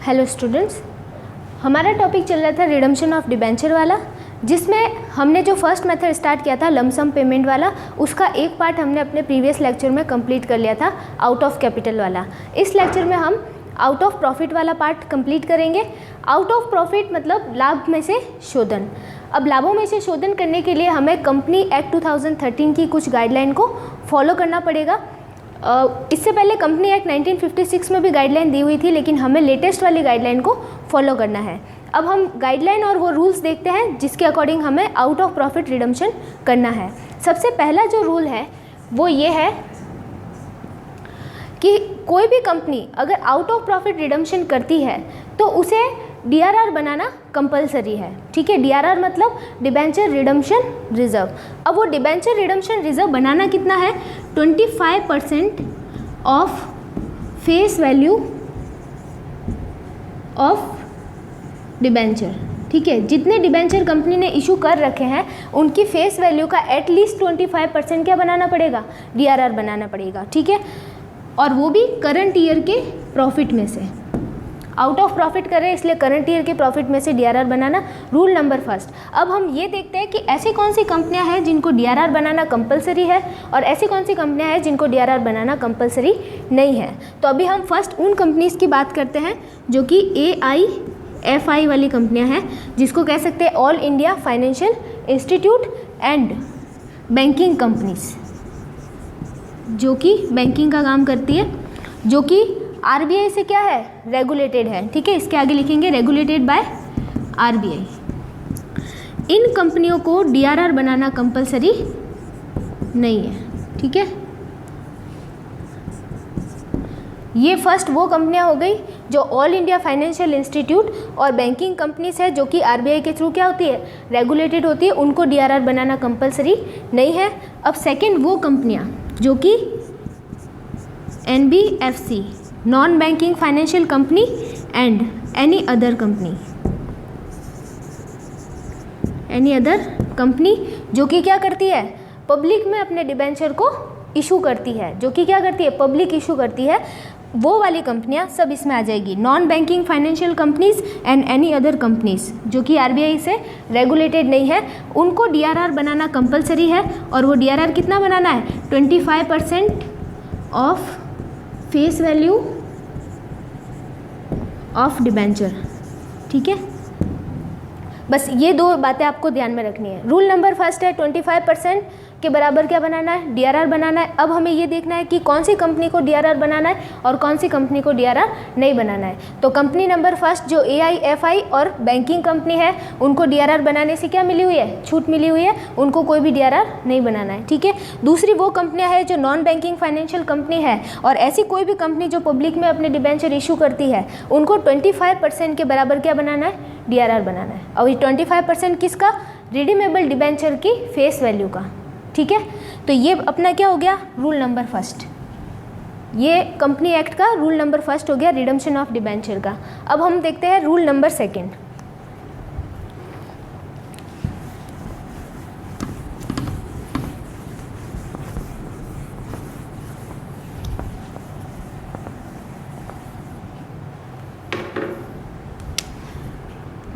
Hello students, हमारा topic चल रहा था रिडम्पशन ऑफ डिबेंचर वाला, जिसमें हमने जो फर्स्ट मेथड स्टार्ट किया था लमसम पेमेंट वाला, उसका एक पार्ट हमने अपने प्रीवियस लेक्चर में कंप्लीट कर लिया था आउट ऑफ कैपिटल वाला। इस लेक्चर में हम आउट ऑफ प्रॉफिट वाला पार्ट कंप्लीट करेंगे। आउट ऑफ प्रॉफिट मतलब लाभ में से शोधन। अब लाभों में से शोधन करने के लिए हमें कंपनी एक्ट 2013 की कुछ गाइडलाइन को फॉलो करना पड़ेगा। इससे पहले कंपनी एक्ट 1956 में भी गाइडलाइन दी हुई थी, लेकिन हमें लेटेस्ट वाली गाइडलाइन को फॉलो करना है। अब हम गाइडलाइन और वो रूल्स देखते हैं जिसके अकॉर्डिंग हमें आउट ऑफ प्रॉफिट रिडम्पशन करना है। सबसे पहला जो रूल है वो ये है कि कोई भी कंपनी अगर आउट ऑफ प्रॉफिट रिडम्पशन करती है तो उसे DRR बनाना कंपलसरी है। ठीक है, DRR मतलब डिबेंचर रिडम्पशन रिजर्व। अब वो डिबेंचर रिडम्पशन रिजर्व बनाना कितना है? 25% of face value of debenture. ठीक है, जितने डिबेंचर कंपनी ने इशू कर रखे हैं उनकी फेस वैल्यू का एटलीस्ट 25% क्या बनाना पड़ेगा? DRR बनाना पड़ेगा। ठीक है, और वो भी करंट ईयर के प्रॉफिट में से। आउट ऑफ प्रॉफिट कर रहे हैं इसलिए करंट ईयर के प्रॉफिट में से DRR बनाना रूल नंबर फर्स्ट। अब हम ये देखते हैं कि ऐसी कौन सी कंपनियां हैं जिनको DRR बनाना कंपलसरी है और ऐसी कौन सी कंपनियां हैं जिनको DRR बनाना कंपलसरी नहीं है। तो अभी हम फर्स्ट उन कंपनीज़ की बात करते हैं जो कि AIFI वाली कंपनियां हैं, जिसको कह सकते हैं all India financial institute and banking companies, जो कि बैंकिंग का काम करती है, जो कि RBI से क्या है? रेगुलेटेड है। ठीक है, इसके आगे लिखेंगे रेगुलेटेड बाय RBI। इन कंपनियों को DRR बनाना कंपलसरी नहीं है। ठीक है, ये फर्स्ट वो कंपनियां हो गई जो ऑल इंडिया फाइनेंशियल इंस्टीट्यूट और बैंकिंग कंपनीज है, जो कि RBI के थ्रू क्या होती है? रेगुलेटेड होती है। उनको DRR बनाना कंपलसरी नहीं है। अब सेकंड वो कंपनियां जो कि NBFC non banking financial company and any other company जो कि क्या करती है? पब्लिक में अपने डिबेंचर को इशू करती है, जो कि क्या करती है? पब्लिक इशू करती है। वो वाली कंपनियां सब इसमें आ जाएगी, non banking financial companies and any other companies जो कि RBI से रेगुलेटेड नहीं है। उनको DRR बनाना कंपलसरी है। और वो DRR कितना बनाना है? 25% of face value of debenture. ठीक है, बस ये दो बातें आपको ध्यान में रखनी है। रूल नंबर फर्स्ट है 25% के बराबर क्या बनाना है? DRR बनाना है। अब हमें ये देखना है कि कौन सी कंपनी को DRR बनाना है और कौन सी कंपनी को DRR नहीं बनाना है। तो कंपनी नंबर फर्स्ट जो AIFI और बैंकिंग कंपनी है, उनको DRR बनाने से क्या मिली हुई है? छूट मिली हुई है। उनको कोई भी DRR नहीं बनाना है। ठीक है, दूसरी वो कंपनियां हैं जो नॉन बैंकिंग फाइनेंशियल कंपनी है और ऐसी कोई भी कंपनी जो पब्लिक में अपने डिबेंचर इशू करती है, उनको 25% के बराबर क्या बनाना है? DRR बनाना है। और ये 25% किसका? रिडीमेबल डिबेंचर की फेस वैल्यू का। ठीक है, तो ये अपना क्या हो गया? Rule number first. ये कंपनी एक्ट का रूल नंबर फर्स्ट हो गया रिडम्पशन ऑफ डिबेंचर का। अब हम देखते हैं rule number second.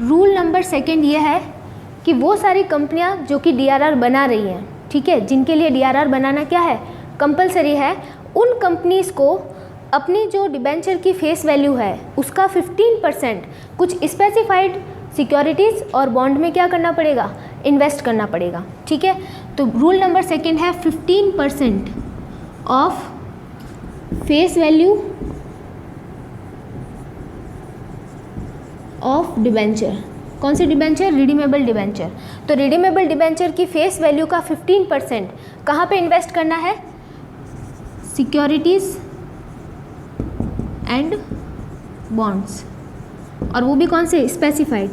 Rule number second ये है कि वो सारी कंपनियां जो कि DRR बना रही हैं, ठीक है, जिनके लिए DRR बनाना क्या है? कंपलसरी है, उन कंपनीज़ को अपनी जो डिबेंचर की फेस वैल्यू है उसका 15% कुछ स्पेसिफाइड सिक्योरिटीज़ और बॉन्ड में क्या करना पड़ेगा? इन्वेस्ट करना पड़ेगा। ठीक है, तो रूल नंबर सेकंड है 15% of face value of debenture. कौन सी डिबेंचर? Redeemable debenture. तो रिडीमेबल डिबेंचर की फेस वैल्यू का 15% कहाँ पे इन्वेस्ट करना है? सिक्योरिटीज़ एंड बॉन्ड्स, और वो भी कौन से? स्पेसिफाइड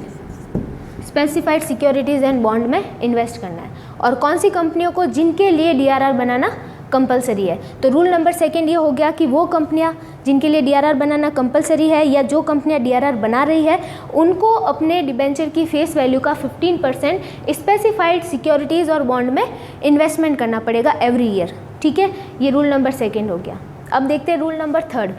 सिक्योरिटीज़ एंड बॉन्ड में इन्वेस्ट करना है। और कौन सी कंपनियों को? जिनके लिए DRR बनाना कंपलसरी है। तो रूल नंबर सेकंड ये हो गया कि वो कंपनियां जिनके लिए DRR बनाना कंपलसरी है या जो कंपनियां DRR बना रही है, उनको अपने डिबेंचर की फेस वैल्यू का 15% स्पेसिफाइड सिक्योरिटीज़ और बॉन्ड में इन्वेस्टमेंट करना पड़ेगा एवरी ईयर। ठीक है, ये रूल नंबर सेकंड हो गया। अब देखते हैं rule number third.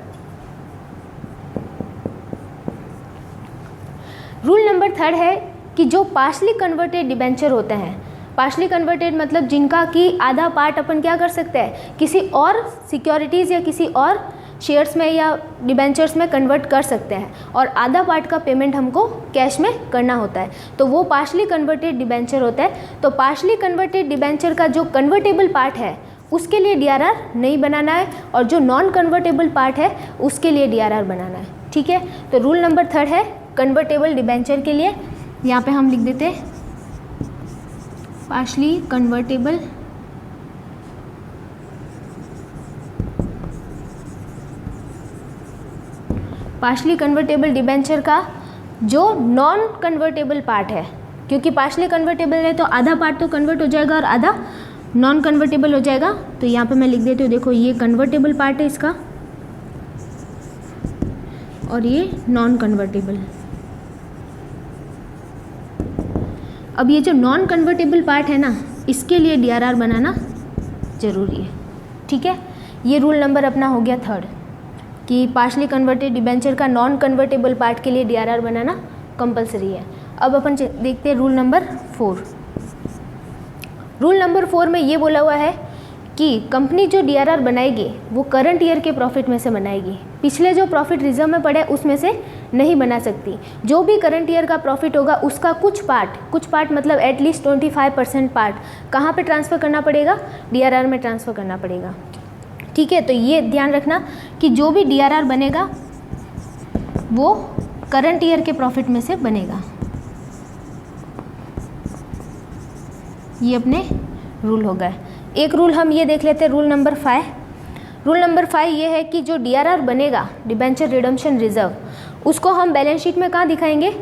Rule number 3 है कि जो पार्शली कन्वर्टेड डिबेंचर होते हैं, पार्शली कन्वर्टेड मतलब जिनका कि आधा पार्ट अपन क्या कर सकते हैं, किसी और सिक्योरिटीज़ या किसी और शेयर्स में या डिबेंचर्स में कन्वर्ट कर सकते हैं, और आधा पार्ट का पेमेंट हमको कैश में करना होता है, तो वो पार्शली कन्वर्टेड डिबेंचर होता है। तो पार्शली कन्वर्टेड डिबेंचर का जो कन्वर्टेबल पार्ट है उसके लिए डीआरआर नहीं बनाना है, और जो नॉन कन्वर्टेबल पार्ट है उसके लिए डीआरआर बनाना है। ठीक है, तो रूल नंबर 3 है कन्वर्टेबल डिबेंचर के लिए, यहाँ पे हम लिख देते हैं पार्शली कन्वर्टेबल डिबेंचर का जो नॉन कन्वर्टेबल पार्ट है, क्योंकि पार्शली कन्वर्टेबल है तो आधा पार्ट तो कन्वर्ट हो जाएगा और आधा नॉन कन्वर्टेबल हो जाएगा। तो यहाँ पे मैं लिख देती हूँ, देखो ये कन्वर्टेबल पार्ट है इसका और ये नॉन कन्वर्टेबल। अब ये जो नॉन कन्वर्टेबल पार्ट है ना, इसके लिए डीआरआर बनाना ज़रूरी है। ठीक है, ये रूल नंबर अपना हो गया 3 कि पार्शली कन्वर्टेड डिबेंचर का नॉन कन्वर्टेबल पार्ट के लिए डीआरआर बनाना कंपलसरी है। अब अपन देखते हैं रूल नंबर 4। रूल नंबर 4 में ये बोला हुआ है कि कंपनी जो डीआरआर बनाएगी वो करंट ईयर के प्रॉफिट में से बनाएगी, पिछले जो प्रॉफिट रिजर्व में पड़े उसमें से नहीं बना सकती। जो भी करंट ईयर का प्रॉफिट होगा उसका कुछ पार्ट मतलब एटलीस्ट 25% पार्ट कहाँ पे ट्रांसफ़र करना पड़ेगा, डीआरआर में ट्रांसफ़र करना पड़ेगा। ठीक है, तो ये ध्यान रखना कि जो भी डीआरआर बनेगा वो करंट ईयर के प्रॉफिट में से बनेगा। ये अपने रूल हो गए। एक रूल हम ये देख लेते हैं, रूल नंबर 5। रूल नंबर 5 ये है कि जो डीआरआर बनेगा डिबेंचर रिडम्पशन रिजर्व, उसको हम बैलेंस शीट में कहाँ दिखाएंगे,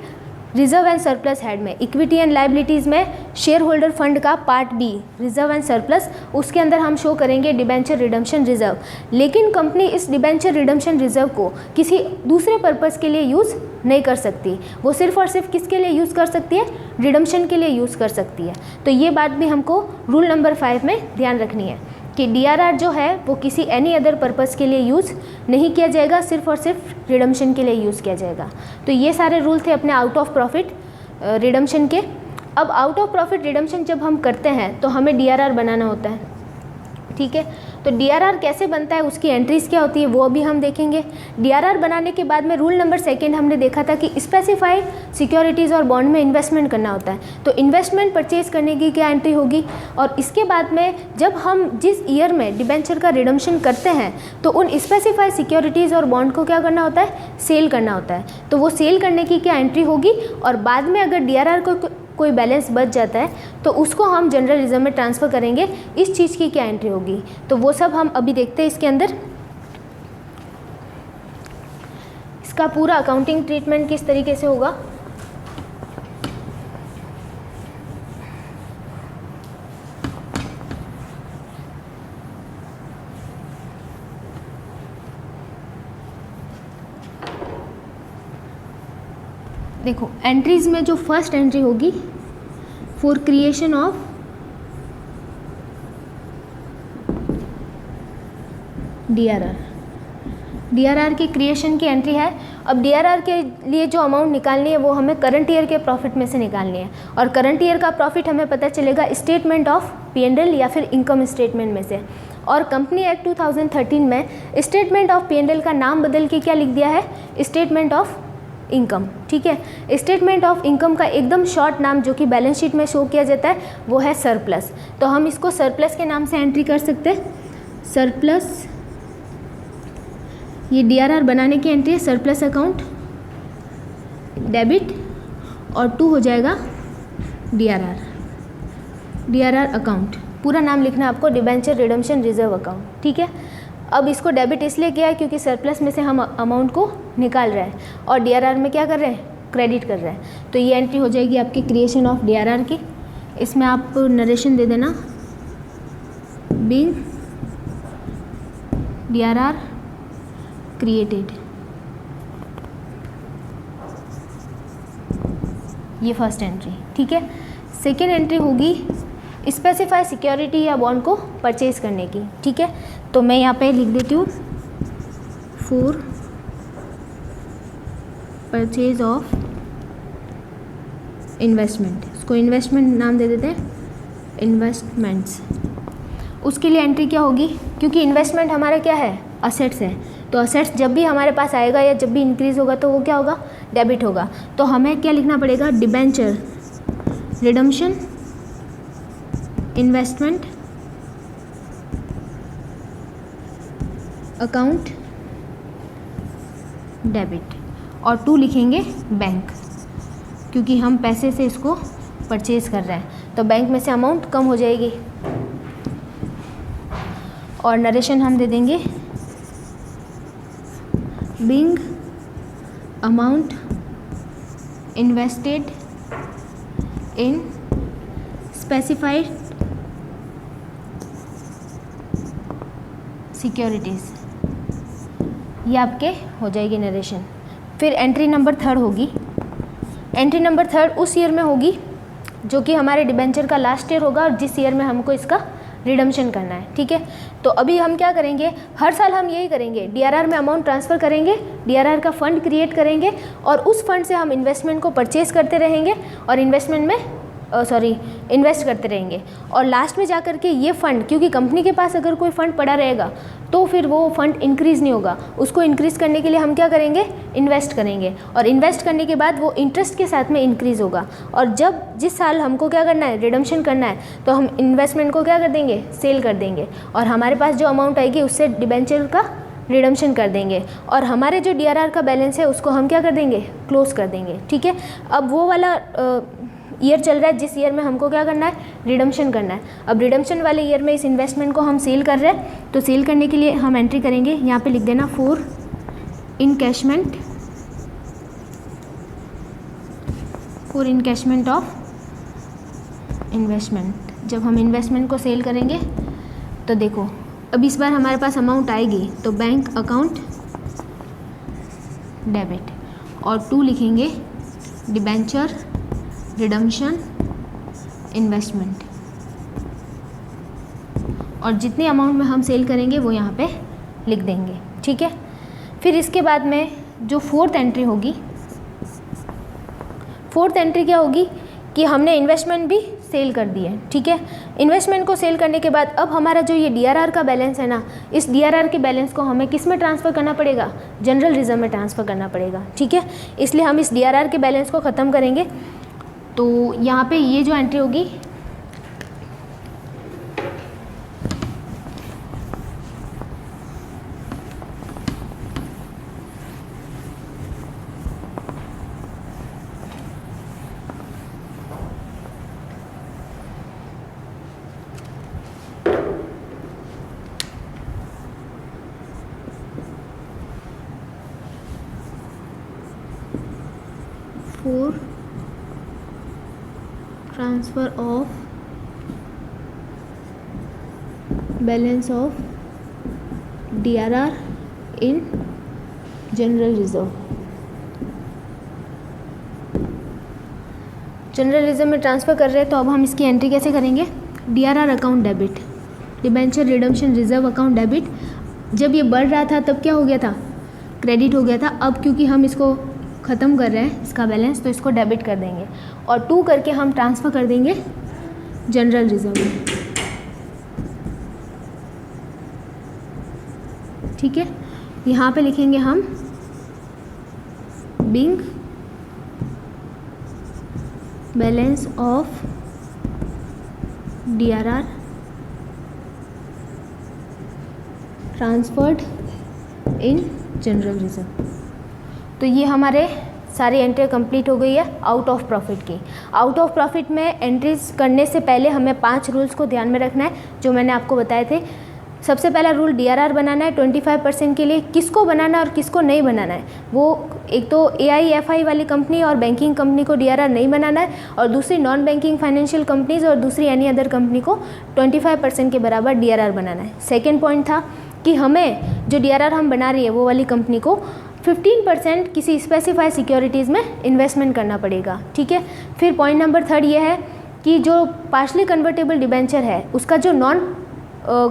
रिजर्व एंड सरप्लस हेड में। इक्विटी एंड लाइबिलिटीज़ में शेयर होल्डर फंड का part B reserve and surplus, उसके अंदर हम शो करेंगे डिबेंचर रिडम्पशन रिजर्व। लेकिन कंपनी इस डिबेंचर रिडम्पशन रिजर्व को किसी दूसरे पर्पज़ के लिए यूज़ नहीं कर सकती, वो सिर्फ और सिर्फ किसके लिए यूज़ कर सकती है, रिडम्पशन के लिए यूज़ कर सकती है। तो ये बात भी हमको रूल नंबर 5 में ध्यान रखनी है कि डीआरआर जो है वो किसी एनी अदर पर्पज़ के लिए यूज़ नहीं किया जाएगा, सिर्फ और सिर्फ रिडम्पशन के लिए यूज़ किया जाएगा। तो ये सारे रूल थे अपने आउट ऑफ प्रॉफिट रिडम्पशन के। अब आउट ऑफ प्रॉफिट रिडम्पशन जब हम करते हैं तो हमें डीआरआर बनाना होता है। ठीक है, तो डीआरआर कैसे बनता है, उसकी एंट्रीज क्या होती है वो भी हम देखेंगे। डीआरआर बनाने के बाद में रूल नंबर 2 हमने देखा था कि स्पेसिफाइड सिक्योरिटीज़ और बॉन्ड में इन्वेस्टमेंट करना होता है। तो इन्वेस्टमेंट परचेज करने की क्या एंट्री होगी, और इसके बाद में जब हम जिस ईयर में डिबेंचर का रिडम्पशन करते हैं तो उन स्पेसिफाइड सिक्योरिटीज़ और बॉन्ड को क्या करना होता है, सेल करना होता है। तो वो सेल करने की क्या एंट्री होगी, और बाद में अगर डीआरआर को कोई बैलेंस बच जाता है तो उसको हम जनरल रिजर्व में ट्रांसफ़र करेंगे, इस चीज़ की क्या एंट्री होगी। तो वो सब हम अभी देखते हैं इसके अंदर। इसका पूरा अकाउंटिंग ट्रीटमेंट किस तरीके से होगा। देखो एंट्रीज में जो फर्स्ट एंट्री होगी फॉर क्रिएशन ऑफ डीआरआर के क्रिएशन की एंट्री है। अब डीआरआर के लिए जो अमाउंट निकालनी है वो हमें करंट ईयर के प्रॉफिट में से निकालनी है, और करंट ईयर का प्रॉफिट हमें पता चलेगा स्टेटमेंट ऑफ P&L या फिर इनकम स्टेटमेंट में से। और कंपनी एक्ट 2013 में स्टेटमेंट ऑफ P&L का नाम बदल के क्या लिख दिया है, स्टेटमेंट ऑफ इनकम। ठीक है, स्टेटमेंट ऑफ इनकम का एकदम शॉर्ट नाम जो कि बैलेंस शीट में शो किया जाता है वो है सरप्लस। तो हम इसको सरप्लस के नाम से एंट्री कर सकते हैं, सरप्लस। ये डीआरआर बनाने की एंट्री है, सरप्लस अकाउंट डेबिट, और 2 हो जाएगा डीआरआर अकाउंट। पूरा नाम लिखना आपको, डिबेंचर रिडम्पशन रिजर्व अकाउंट। ठीक है, अब इसको डेबिट इसलिए किया है क्योंकि सरप्लस में से हम अमाउंट को निकाल रहे हैं, और डीआरआर में क्या कर रहे हैं, क्रेडिट कर रहे हैं। तो ये एंट्री हो जाएगी आपकी क्रिएशन ऑफ डीआरआर की। इसमें आप नरेशन दे देना, बीइंग डीआरआर क्रिएटेड। ये फर्स्ट एंट्री। ठीक है, सेकेंड एंट्री होगी स्पेसिफाई सिक्योरिटी या बॉन्ड को परचेज करने की। ठीक है, तो मैं यहाँ पे लिख देती हूँ फॉर परचेज ऑफ इन्वेस्टमेंट, इसको इन्वेस्टमेंट नाम दे देते हैं, इन्वेस्टमेंट्स। उसके लिए एंट्री क्या होगी, क्योंकि इन्वेस्टमेंट हमारा क्या है, असेट्स है, तो असेट्स जब भी हमारे पास आएगा या जब भी इंक्रीज़ होगा तो वो क्या होगा, डेबिट होगा। तो हमें क्या लिखना पड़ेगा, debenture redemption investment account debit, और 2 लिखेंगे बैंक, क्योंकि हम पैसे से इसको परचेज कर रहे हैं तो बैंक में से अमाउंट कम हो जाएगी। और नरेशन हम दे देंगे Bing amount invested in specified securities, ये आपके हो जाएगी नरेशन। फिर एंट्री नंबर 3 होगी, एंट्री नंबर 3 उस ईयर में होगी जो कि हमारे डिबेंचर का लास्ट ईयर होगा और जिस ईयर में हमको इसका रिडम्पशन करना है, ठीक है। तो अभी हम क्या करेंगे, हर साल हम यही करेंगे, डीआरआर में अमाउंट ट्रांसफ़र करेंगे, डीआरआर का फ़ंड क्रिएट करेंगे और उस फंड से हम इन्वेस्टमेंट को परचेज़ करते रहेंगे और इन्वेस्टमेंट में इन्वेस्ट करते रहेंगे। और लास्ट में जा कर के ये फ़ंड, क्योंकि कंपनी के पास अगर कोई फ़ंड पड़ा रहेगा तो फिर वो फ़ंड इंक्रीज़ नहीं होगा, उसको इंक्रीज़ करने के लिए हम क्या करेंगे, इन्वेस्ट करेंगे, और इन्वेस्ट करने के बाद वो इंटरेस्ट के साथ में इंक्रीज़ होगा। और जब जिस साल हमको क्या करना है, रिडम्पशन करना है, तो हम इन्वेस्टमेंट को क्या कर देंगे, सेल कर देंगे और हमारे पास जो अमाउंट आएगी उससे डिबेंचर का रिडम्पशन कर देंगे और हमारे जो डीआरआर का बैलेंस है उसको हम क्या कर देंगे, क्लोज कर देंगे, ठीक है। अब वो वाला ईयर चल रहा है जिस ईयर में हमको क्या करना है, रिडम्पशन करना है। अब रिडम्पशन वाले ईयर में इस इन्वेस्टमेंट को हम सेल कर रहे हैं, तो सेल करने के लिए हम एंट्री करेंगे, यहाँ पे लिख देना फॉर इनकैशमेंट ऑफ इन्वेस्टमेंट। जब हम इन्वेस्टमेंट को सेल करेंगे तो देखो अब इस बार हमारे पास अमाउंट आएगी तो बैंक अकाउंट डेबिट और 2 लिखेंगे डिबेंचर रिडम्पशन इन्वेस्टमेंट, और जितने अमाउंट में हम सेल करेंगे वो यहाँ पे लिख देंगे, ठीक है। फिर इसके बाद में जो 4th एंट्री होगी, 4th एंट्री क्या होगी कि हमने इन्वेस्टमेंट भी सेल कर दी है, ठीक है। इन्वेस्टमेंट को सेल करने के बाद अब हमारा जो ये डीआरआर का बैलेंस है ना, इस डीआरआर के बैलेंस को हमें किस में ट्रांसफ़र करना पड़ेगा, जनरल रिजर्व में ट्रांसफ़र करना पड़ेगा, ठीक है। इसलिए हम इस डीआरआर के बैलेंस को ख़त्म करेंगे। तो यहाँ पे ये जो एंट्री होगी for transfer of balance of DRR in general reserve. General reserve में ट्रांसफ़र कर रहे हैं तो अब हम इसकी एंट्री कैसे करेंगे, DRR account debit, debenture redemption reserve account debit. जब ये बढ़ रहा था तब क्या हो गया था, क्रेडिट हो गया था। अब क्योंकि हम इसको ख़त्म कर रहे हैं इसका बैलेंस, तो इसको डेबिट कर देंगे और 2 करके हम ट्रांसफ़र कर देंगे जनरल रिजर्व में, ठीक है। यहाँ पे लिखेंगे हम being balance of DRR transferred in general reserve. तो ये हमारे सारी एंट्री कंप्लीट हो गई है आउट ऑफ प्रॉफिट की। आउट ऑफ प्रॉफिट में एंट्रीज करने से पहले हमें 5 रूल्स को ध्यान में रखना है जो मैंने आपको बताए थे। सबसे पहला रूल डीआरआर बनाना है 25% के लिए। किसको बनाना है और किसको नहीं बनाना है, वो एक तो एआईएफआई वाली कंपनी और बैंकिंग कंपनी को डीआरआर नहीं बनाना है, और दूसरी नॉन बैंकिंग फाइनेंशियल कंपनीज और दूसरी एनी अदर कंपनी को 25% के बराबर डीआरआर बनाना है। सेकेंड पॉइंट था कि हमें जो डीआरआर हम बना रही है वो वाली कंपनी को 15% किसी स्पेसिफाइड सिक्योरिटीज़ में इन्वेस्टमेंट करना पड़ेगा, ठीक है। फिर पॉइंट नंबर 3 ये है कि जो पार्शली कन्वर्टेबल डिबेंचर है उसका जो नॉन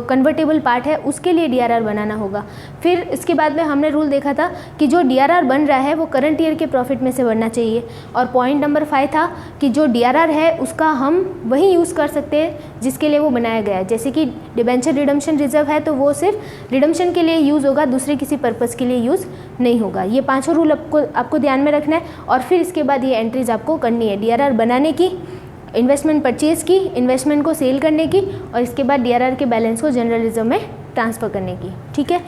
कन्वर्टेबल पार्ट है उसके लिए DRR बनाना होगा। फिर इसके बाद में हमने रूल देखा था कि जो DRR बन रहा है वो करंट ईयर के प्रॉफिट में से बनना चाहिए। और पॉइंट नंबर 5 था कि जो DRR है उसका हम वही यूज़ कर सकते हैं जिसके लिए वो बनाया गया है। जैसे कि डिबेंचर रिडम्पशन रिजर्व है तो वो सिर्फ रिडम्पशन के लिए यूज़ होगा, दूसरे किसी पर्पज़ के लिए यूज़ नहीं होगा। ये पाँचों रूल आपको ध्यान में रखना है। और फिर इसके बाद ये एंट्रीज आपको करनी है, DRR बनाने की, इन्वेस्टमेंट परचेज की, इन्वेस्टमेंट को सेल करने की, और इसके बाद DRR के बैलेंस को जनरल रिजर्व में ट्रांसफ़र करने की। ठीक है।